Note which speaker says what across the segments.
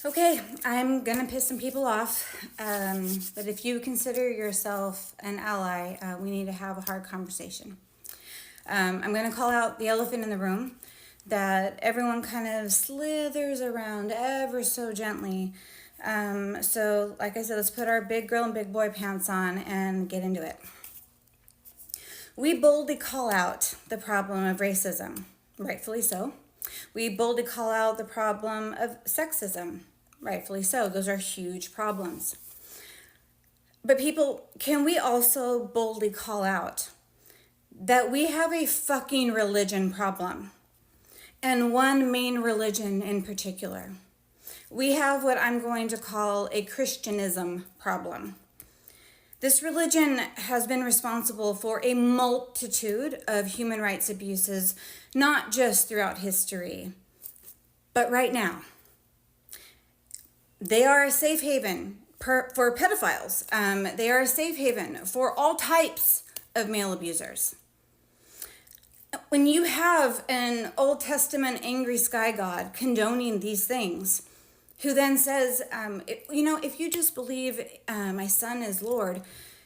Speaker 1: Okay, I'm gonna piss some people off, but if you consider yourself an ally, we need to have a hard conversation. I'm gonna call out the elephant in the room that everyone kind of slithers around ever so gently. So, like I said, let's put our big girl and big boy pants on and get into it. We boldly call out the problem of racism, rightfully so. We boldly call out the problem of sexism, rightfully so. Those are huge problems. But people, can we also boldly call out that we have a fucking religion problem, and one main religion in particular? We have what I'm going to call a Christianism problem. This religion has been responsible for a multitude of human rights abuses, not just throughout history, but right now. They are a safe haven for pedophiles. They are a safe haven for all types of male abusers. When you have an Old Testament angry sky god condoning these things, who then says, if you just believe my son is Lord,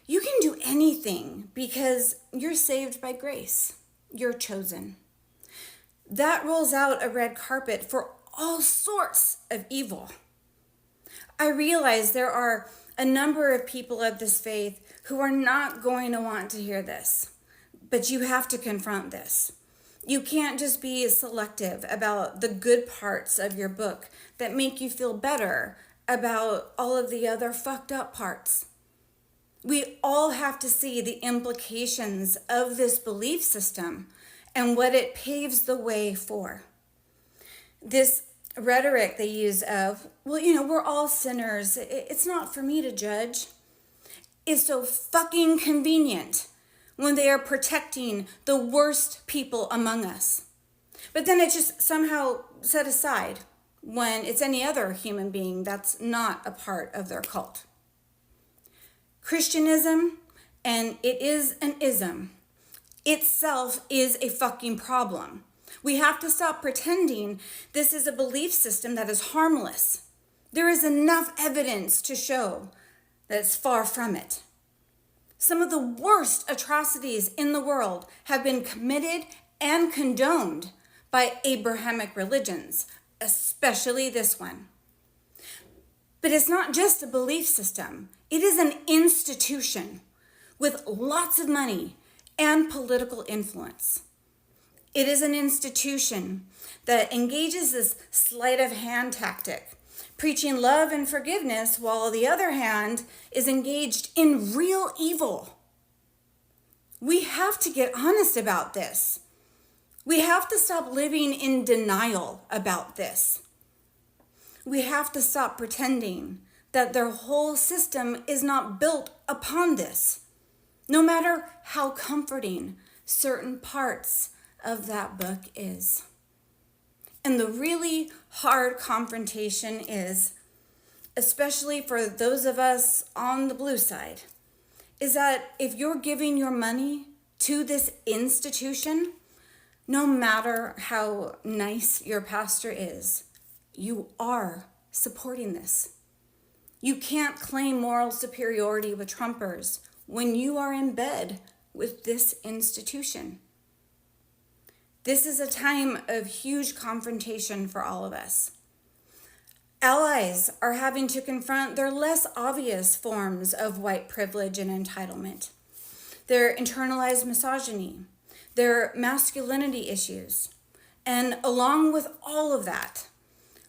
Speaker 1: you can do anything because you're saved by grace. You're chosen. That rolls out a red carpet for all sorts of evil. I realize there are a number of people of this faith who are not going to want to hear this, but you have to confront this. You can't just be selective about the good parts of your book that make you feel better about all of the other fucked up parts. We all have to see the implications of this belief system and what it paves the way for. This rhetoric they use of, we're all sinners, it's not for me to judge, is so fucking convenient when they are protecting the worst people among us. But then it's just somehow set aside when it's any other human being that's not a part of their cult. Christianism, and it is an ism, itself is a fucking problem. We have to stop pretending this is a belief system that is harmless. There is enough evidence to show that it's far from it. Some of the worst atrocities in the world have been committed and condoned by Abrahamic religions, especially this one. But it's not just a belief system. It is an institution with lots of money and political influence. It is an institution that engages this sleight of hand tactic, preaching love and forgiveness, while the other hand is engaged in real evil. We have to get honest about this. We have to stop living in denial about this. We have to stop pretending that their whole system is not built upon this, no matter how comforting certain parts of that book is. And the really hard confrontation is, especially for those of us on the blue side, is that if you're giving your money to this institution, no matter how nice your pastor is, you are supporting this. You can't claim moral superiority with Trumpers when you are in bed with this institution. This is a time of huge confrontation for all of us. Allies are having to confront their less obvious forms of white privilege and entitlement, their internalized misogyny, their masculinity issues. And along with all of that,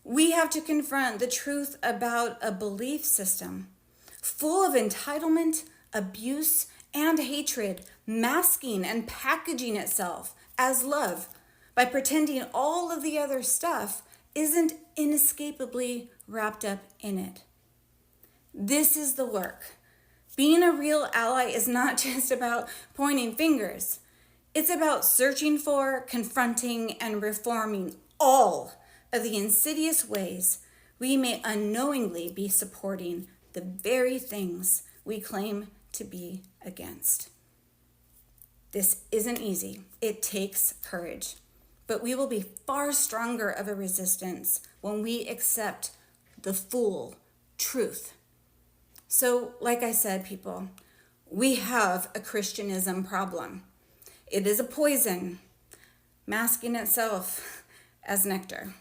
Speaker 1: we have to confront the truth about a belief system full of entitlement, abuse, and hatred, masking and packaging itself as love by pretending all of the other stuff isn't inescapably wrapped up in it. This is the work. Being a real ally is not just about pointing fingers. It's about searching for, confronting, and reforming all of the insidious ways we may unknowingly be supporting the very things we claim to be against. This isn't easy. It takes courage. But we will be far stronger of a resistance when we accept the full truth. So, like I said, people, we have a Christianism problem. It is a poison, masking itself as nectar.